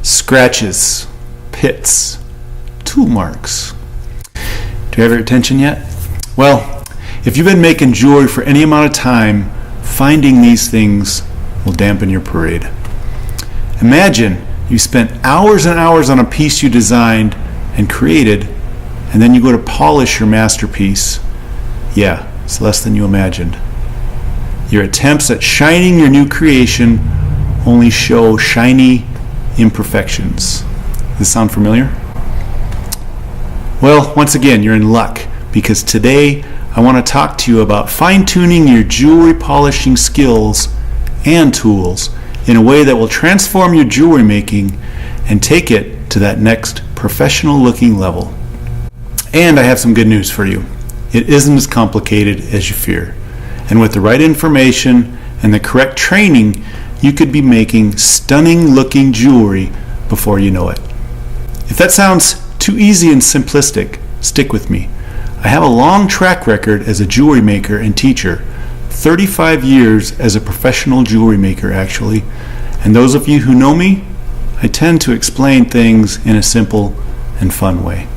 scratches, pits, tool marks. Do you have your attention yet? Well, if you've been making jewelry for any amount of time, finding these things will dampen your parade. Imagine you spent hours and hours on a piece you designed and created, and then you go to polish your masterpiece. Yeah, it's less than you imagined. Your attempts at shining your new creation only show shiny imperfections. Does this sound familiar? Well, once again, you're in luck, because today I want to talk to you about fine-tuning your jewelry polishing skills and tools in a way that will transform your jewelry making and take it to that next professional looking level. And I have some good news for you. It isn't as complicated as you fear. And with the right information and the correct training, you could be making stunning looking jewelry before you know it. If that sounds too easy and simplistic, stick with me. I have a long track record as a jewelry maker and teacher, 35 years as a professional jewelry maker actually, and those of you who know me, I tend to explain things in a simple and fun way.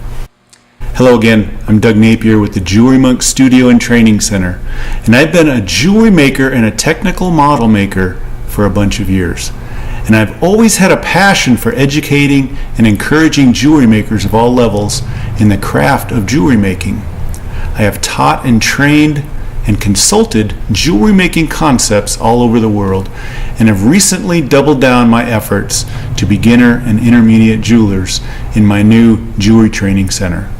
Hello again, I'm Doug Napier with the Jewelry Monk Studio and Training Center, and I've been a jewelry maker and a technical model maker for a bunch of years. And I've always had a passion for educating and encouraging jewelry makers of all levels in the craft of jewelry making. I have taught and trained and consulted jewelry making concepts all over the world, and have recently doubled down my efforts to beginner and intermediate jewelers in my new jewelry training center.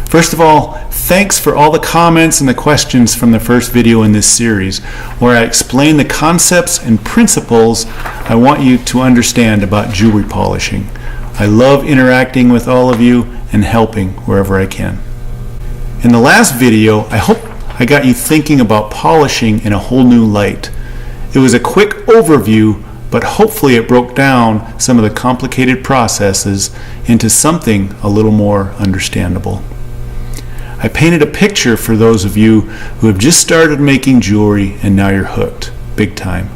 First of all, thanks for all the comments and the questions from the first video in this series, where I explain the concepts and principles I want you to understand about jewelry polishing. I love interacting with all of you and helping wherever I can. In the last video, I hope I got you thinking about polishing in a whole new light. It was a quick overview, but hopefully it broke down some of the complicated processes into something a little more understandable. I painted a picture for those of you who have just started making jewelry and now you're hooked, big time.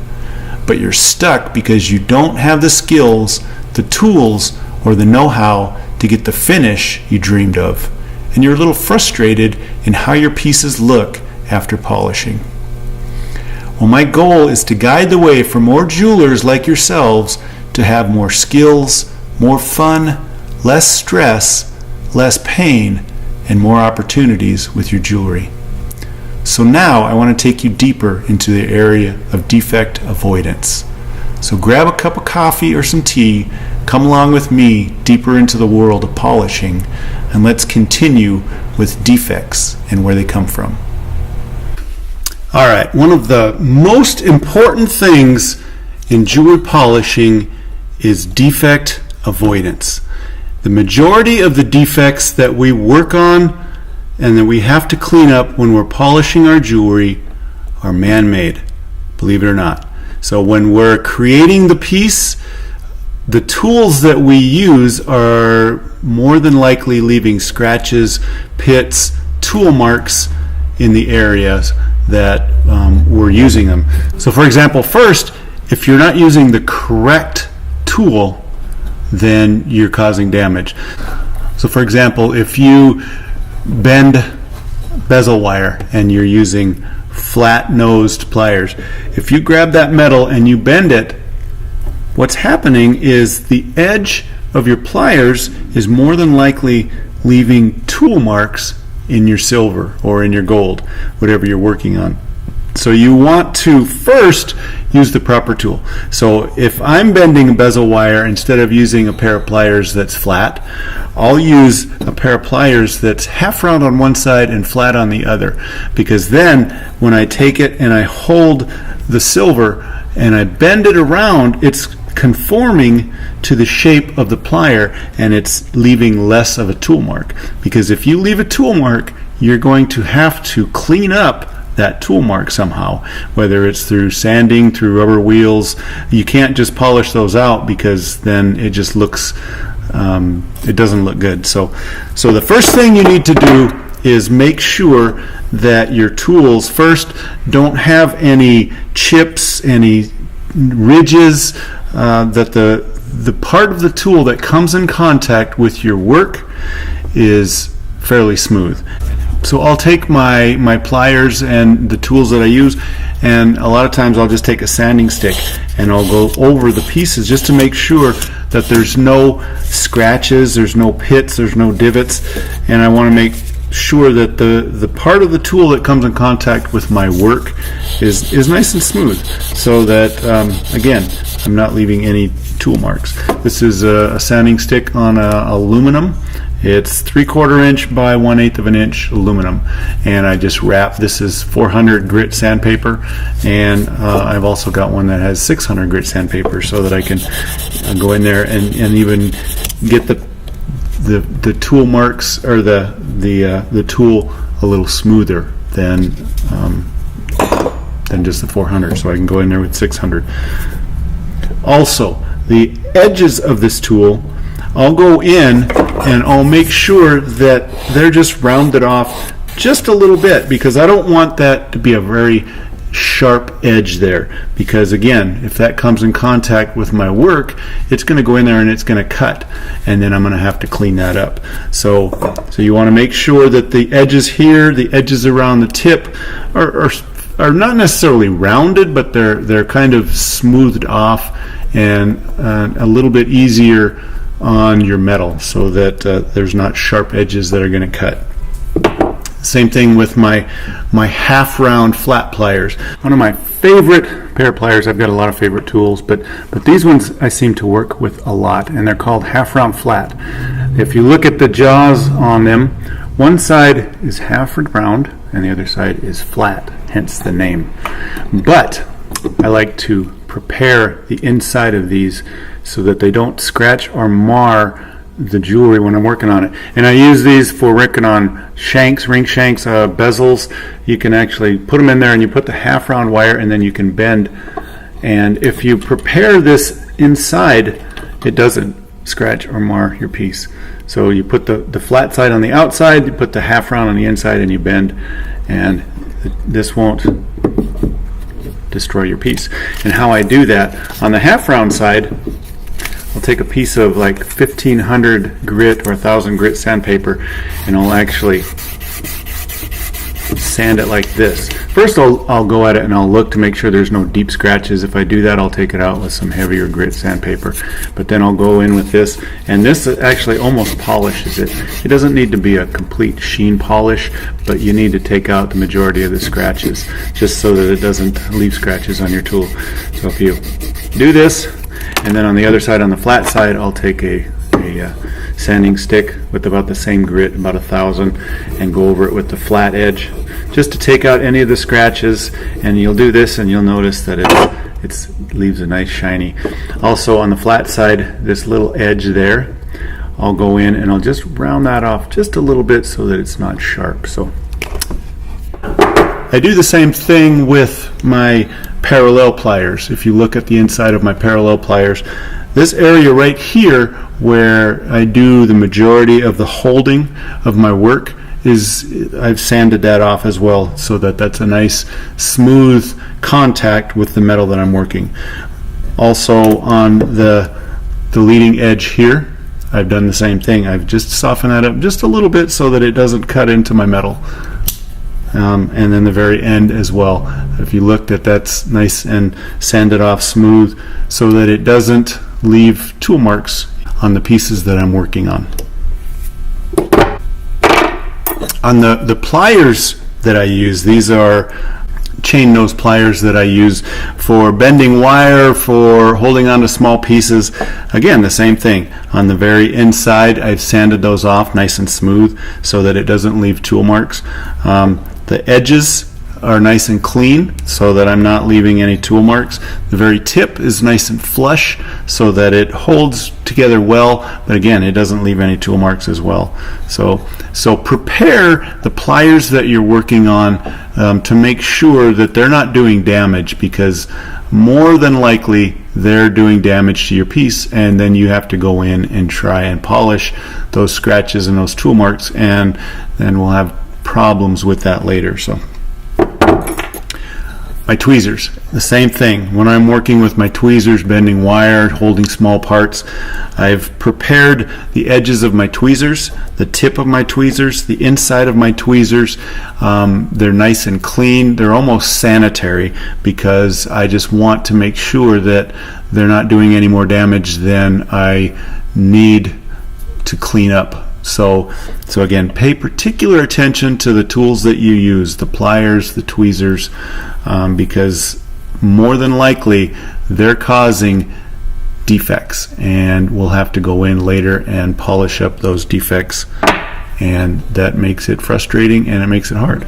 But you're stuck because you don't have the skills, the tools, or the know-how to get the finish you dreamed of. And you're a little frustrated in how your pieces look after polishing. Well, my goal is to guide the way for more jewelers like yourselves to have more skills, more fun, less stress, less pain, and more opportunities with your jewelry. So now I want to take you deeper into the area of defect avoidance. So grab a cup of coffee or some tea, come along with me deeper into the world of polishing, and let's continue with defects and where they come from. All right, one of the most important things in jewelry polishing is defect avoidance. The majority of the defects that we work on and that we have to clean up when we're polishing our jewelry are man-made, believe it or not. So when we're creating the piece, the tools that we use are more than likely leaving scratches, pits, tool marks in the areas that we're using them. So for example, first, if you're not using the correct tool, then you're causing damage. So for example, if you bend bezel wire and you're using flat-nosed pliers, if you grab that metal and you bend it, what's happening is the edge of your pliers is more than likely leaving tool marks in your silver or in your gold, whatever you're working on. So you want to first use the proper tool. So if I'm bending a bezel wire, instead of using a pair of pliers that's flat, I'll use a pair of pliers that's half round on one side and flat on the other, because then when I take it and I hold the silver and I bend it around, it's conforming to the shape of the plier and it's leaving less of a tool mark. Because if you leave a tool mark, you're going to have to clean up that tool mark somehow, whether it's through sanding, through rubber wheels. You can't just polish those out, because then it just looks it doesn't look good. So the first thing you need to do is make sure that your tools first don't have any chips, any ridges, that the part of the tool that comes in contact with your work is fairly smooth. So I'll take my pliers and the tools that I use, and a lot of times I'll just take a sanding stick and I'll go over the pieces just to make sure that there's no scratches, there's no pits, there's no divots, and I want to make sure that the part of the tool that comes in contact with my work is nice and smooth, so that again, I'm not leaving any tool marks. This is a sanding stick on aluminum. It's 3/4 inch by 1/8 of an inch aluminum, and I just wrap. This is 400 grit sandpaper, and I've also got one that has 600 grit sandpaper, so that I can go in there and even get the tool marks, or the tool a little smoother than just the 400. So I can go in there with 600. Also, the edges of this tool, I'll go in and I'll make sure that they're just rounded off just a little bit, because I don't want that to be a very sharp edge there, because again, if that comes in contact with my work, it's going to go in there and it's going to cut, and then I'm going to have to clean that up. So you want to make sure that the edges here, the edges around the tip are not necessarily rounded, but they're kind of smoothed off and a little bit easier on your metal, so that there's not sharp edges that are going to cut. Same thing with my half round flat pliers. One of my favorite pair of pliers. I've got a lot of favorite tools, but these ones I seem to work with a lot, and they're called half round flat. If you look at the jaws on them, one side is half round and the other side is flat, hence the name. But I like to prepare the inside of these so that they don't scratch or mar the jewelry when I'm working on it. And I use these for working on shanks, ring shanks, bezels. You can actually put them in there and you put the half round wire, and then you can bend. And if you prepare this inside, it doesn't scratch or mar your piece. So you put the flat side on the outside, you put the half round on the inside, and you bend, and this won't destroy your piece. And how I do that, on the half round side, I'll take a piece of like 1500 grit or 1000 grit sandpaper, and I'll actually sand it like this. First I'll go at it and I'll look to make sure there's no deep scratches. If I do that, I'll take it out with some heavier grit sandpaper. But then I'll go in with this, and this actually almost polishes it. It doesn't need to be a complete sheen polish, but you need to take out the majority of the scratches, just so that it doesn't leave scratches on your tool. So if you do this, and then on the other side, on the flat side, I'll take a sanding stick with about the same grit, about 1000, and go over it with the flat edge, just to take out any of the scratches. And you'll do this and you'll notice that it leaves a nice shiny. Also on the flat side, this little edge there, I'll go in and I'll just round that off just a little bit so that it's not sharp. So I do the same thing with my parallel pliers. If you look at the inside of my parallel pliers, this area right here where I do the majority of the holding of my work, I've sanded that off as well, so that that's a nice smooth contact with the metal that I'm working. Also on the leading edge here, I've done the same thing. I've just softened that up just a little bit so that it doesn't cut into my metal. And then the very end as well. If you looked at that's nice and sanded off smooth, so that it doesn't leave tool marks on the pieces that I'm working on. On the pliers that I use, these are chain nose pliers that I use for bending wire, for holding on to small pieces. Again, the same thing. On the very inside, I've sanded those off nice and smooth so that it doesn't leave tool marks. The edges are nice and clean so that I'm not leaving any tool marks. The very tip is nice and flush so that it holds together well, but again, it doesn't leave any tool marks as well. So prepare the pliers that you're working on to make sure that they're not doing damage, because more than likely they're doing damage to your piece, and then you have to go in and try and polish those scratches and those tool marks, and then we'll have problems with that later. So My tweezers, the same thing. When I'm working with my tweezers, bending wire, holding small parts, I've prepared the edges of my tweezers, the tip of my tweezers, the inside of my tweezers. They're nice and clean. They're almost sanitary because I just want to make sure that they're not doing any more damage than I need to clean up. So again, pay particular attention to the tools that you use, the pliers, the tweezers, because more than likely they're causing defects, and we'll have to go in later and polish up those defects, and that makes it frustrating and it makes it hard.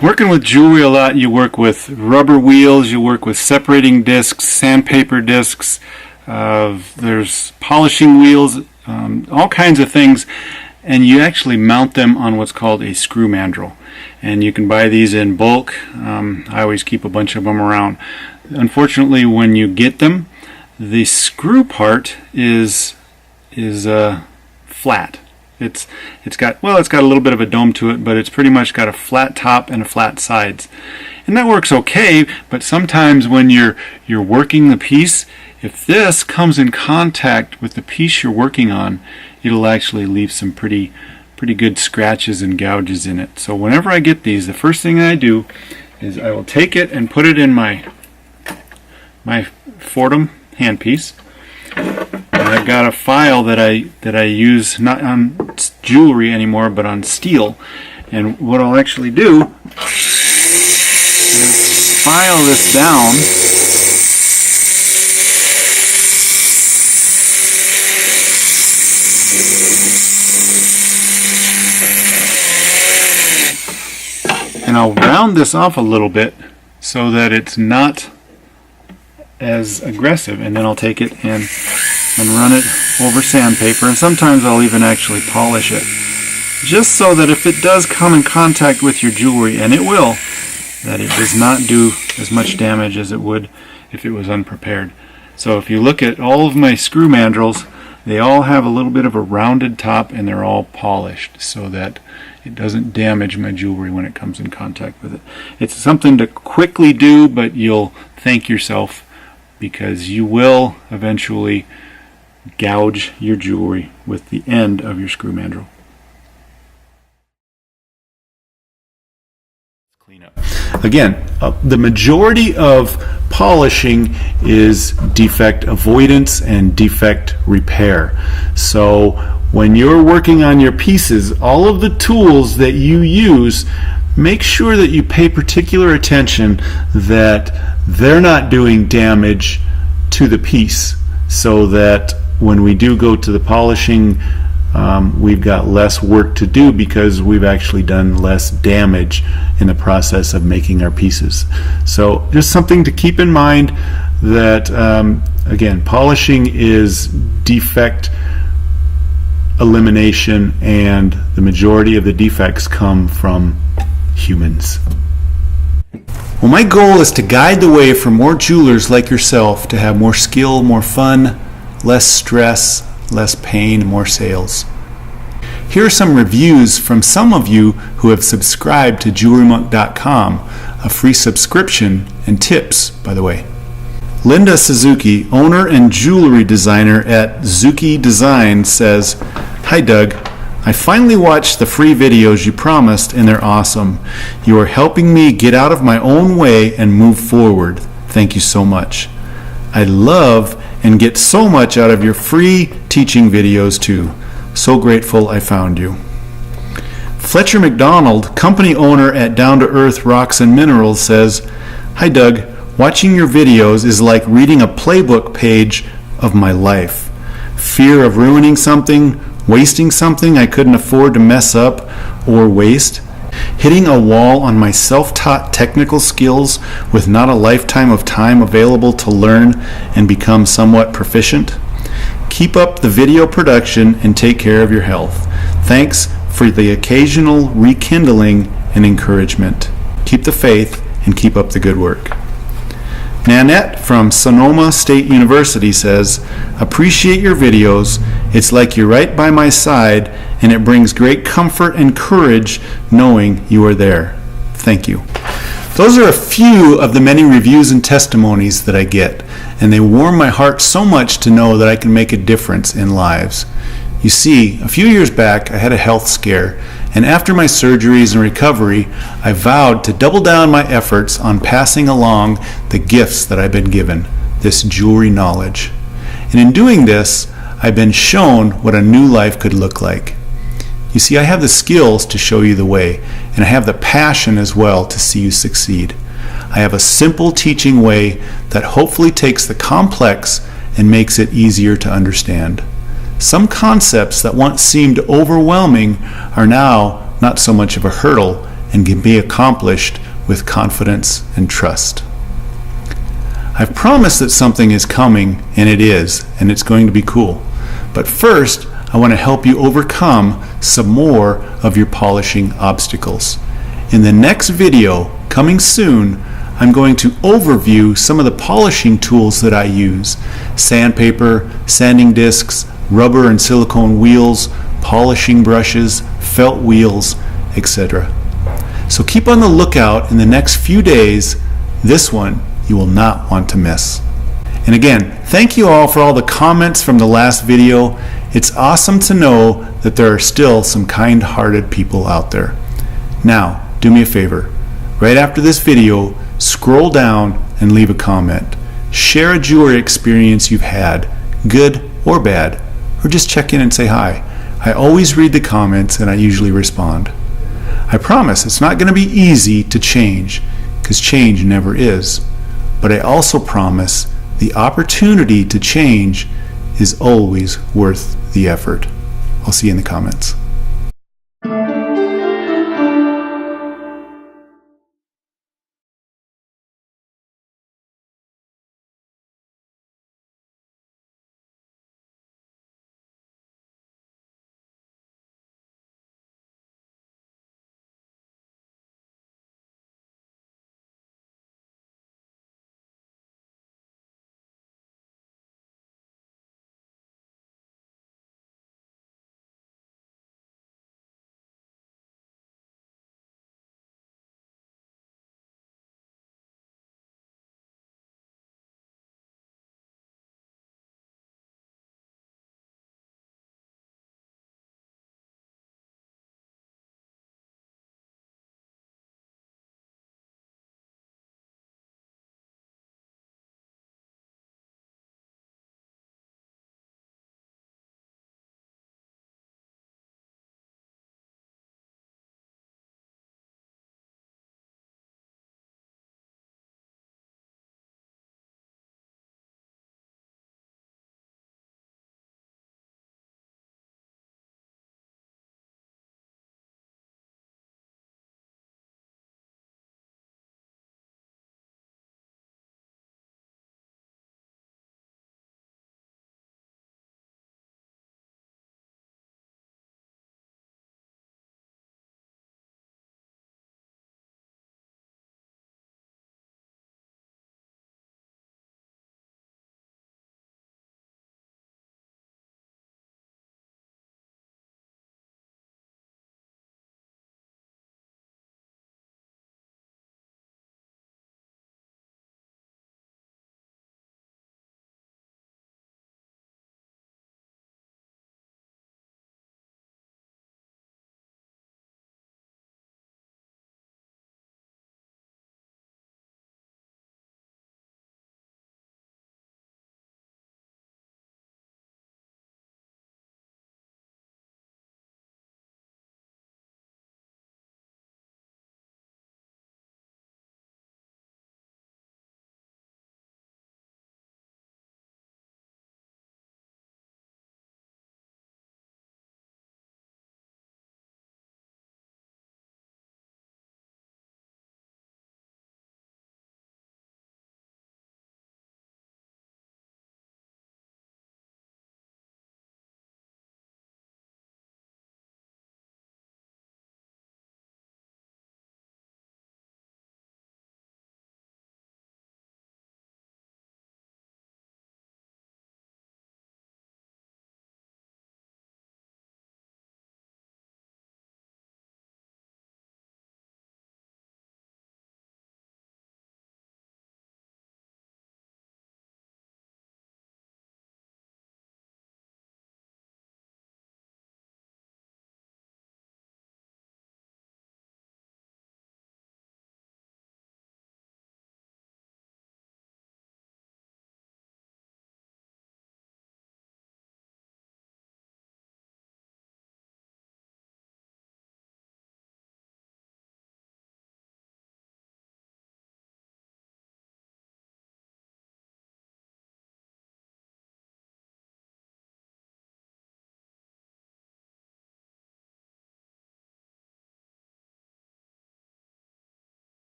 Working with jewelry a lot, you work with rubber wheels, you work with separating discs, sandpaper discs, there's polishing wheels, all kinds of things, and you actually mount them on what's called a screw mandrel, and you can buy these in bulk. I always keep a bunch of them around. Unfortunately, when you get them, the screw part is flat. It's got a little bit of a dome to it, but it's pretty much got a flat top and a flat sides, and that works okay. But sometimes when you're working the piece, if this comes in contact with the piece you're working on, it'll actually leave some pretty good scratches and gouges in it. So whenever I get these, the first thing I do is I will take it and put it in my Fordham handpiece. And I've got a file that I use not on jewelry anymore, but on steel. And what I'll actually do is file this down. And I'll round this off a little bit so that it's not as aggressive, and then I'll take it and run it over sandpaper, and sometimes I'll even actually polish it, just so that if it does come in contact with your jewelry, and it will, that it does not do as much damage as it would if it was unprepared. So if you look at all of my screw mandrels, they all have a little bit of a rounded top, and they're all polished so that it doesn't damage my jewelry when it comes in contact with it. It's something to quickly do, but you'll thank yourself, because you will eventually gouge your jewelry with the end of your screw mandrel. Clean up. Again, the majority of polishing is defect avoidance and defect repair. So when you're working on your pieces, all of the tools that you use, make sure that you pay particular attention that they're not doing damage to the piece, so that when we do go to the polishing, we've got less work to do because we've actually done less damage in the process of making our pieces. So just something to keep in mind, that again, polishing is defect elimination, and the majority of the defects come from humans. Well, my goal is to guide the way for more jewelers like yourself to have more skill, more fun, less stress, less pain, more sales. Here are some reviews from some of you who have subscribed to JewelryMonk.com, a free subscription, and tips, by the way. Linda Suzuki, owner and jewelry designer at Zuki Design, says, "Hi Doug, I finally watched the free videos you promised, and they're awesome. You are helping me get out of my own way and move forward. Thank you so much. I love and get so much out of your free teaching videos too. So grateful I found you." Fletcher McDonald, company owner at Down to Earth Rocks and Minerals, says, "Hi Doug, watching your videos is like reading a playbook page of my life. Fear of ruining something, wasting something I couldn't afford to mess up or waste, hitting a wall on my self-taught technical skills with not a lifetime of time available to learn and become somewhat proficient. Keep up the video production and take care of your health. Thanks for the occasional rekindling and encouragement. Keep the faith and keep up the good work." Nanette from Sonoma State University says, "Appreciate your videos. It's like you're right by my side, and it brings great comfort and courage knowing you are there. Thank you." Those are a few of the many reviews and testimonies that I get, and they warm my heart so much to know that I can make a difference in lives. You see, a few years back I had a health scare, and after my surgeries and recovery, I vowed to double down my efforts on passing along the gifts that I've been given, this jewelry knowledge. And in doing this, I've been shown what a new life could look like. You see, I have the skills to show you the way, and I have the passion as well to see you succeed. I have a simple teaching way that hopefully takes the complex and makes it easier to understand. Some concepts that once seemed overwhelming are now not so much of a hurdle and can be accomplished with confidence and trust. I've promised that something is coming, and it is, and it's going to be cool. But first, I want to help you overcome some more of your polishing obstacles. In the next video, coming soon, I'm going to overview some of the polishing tools that I use: sandpaper, sanding discs, rubber and silicone wheels, polishing brushes, felt wheels, etc. So keep on the lookout in the next few days. This one you will not want to miss. And again, thank you all for all the comments from the last video. It's awesome to know that there are still some kind-hearted people out there. Now, do me a favor. Right after this video, scroll down and leave a comment. Share a jewelry experience you've had, good or bad, or just check in and say hi. I always read the comments and I usually respond. I promise it's not going to be easy to change, because change never is. But I also promise the opportunity to change is always worth the effort. I'll see you in the comments.